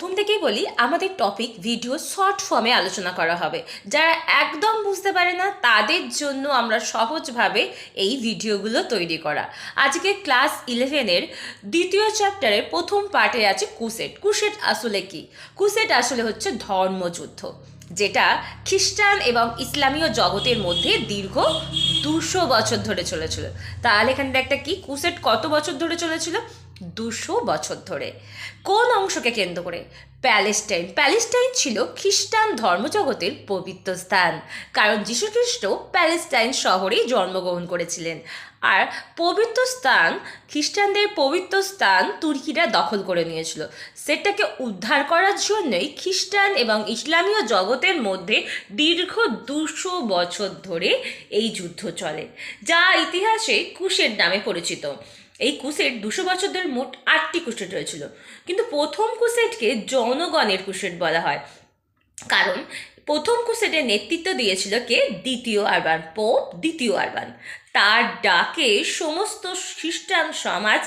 প্রথম থেকেই বলি, আমাদের টপিক ভিডিও শর্ট ফর্মে আলোচনা করা হবে। যারা একদম বুঝতে পারে না তাদের জন্য আমরা সহজভাবে এই ভিডিওগুলো তৈরি করা। আজকে ক্লাস 11-এর দ্বিতীয় চ্যাপ্টারের প্রথম পার্টে আছে কুসেট। কুসেট আসলে কি? কুসেট আসলে হচ্ছে ধর্মযুদ্ধ, যেটা খ্রিস্টান এবং ইসলামীয় জগতের মধ্যে দীর্ঘ 200 বছর ধরে চলেছিল। তাহলে এখানে একটা কি, কুসেট কত বছর ধরে চলেছিল? 200 বছর ধরে। কোন অংশকে কেন্দ্র করে? প্যালেস্টাইন। প্যালেস্টাইন ছিল খ্রিস্টান ধর্মজগতের পবিত্র স্থান, কারণ যীশুখ্রিস্ট প্যালেস্টাইন শহরেই জন্মগ্রহণ করেছিলেন। আর পবিত্র স্থান, খ্রিস্টানদের পবিত্র স্থান তুর্কিরা দখল করে নিয়েছিল। সেটাকে উদ্ধার করার জন্যই খ্রিস্টান এবং ইসলামীয় জগতের মধ্যে দীর্ঘ 200 বছর ধরে এই যুদ্ধ চলে, যা ইতিহাসে কুশেট নামে পরিচিত। এই কুসেট 200 বছর ধরে মোট 8টি কুসেট হয়েছিল, কিন্তু প্রথম কুসেটকে জনগণের কুসেট বলা হয়, কারণ প্রথম কুসেটের নেতৃত্ব দিয়েছিল কে? দ্বিতীয় আরবান, পোপ দ্বিতীয় আরবান। তার ডাকে সমস্ত খ্রিস্টান সমাজ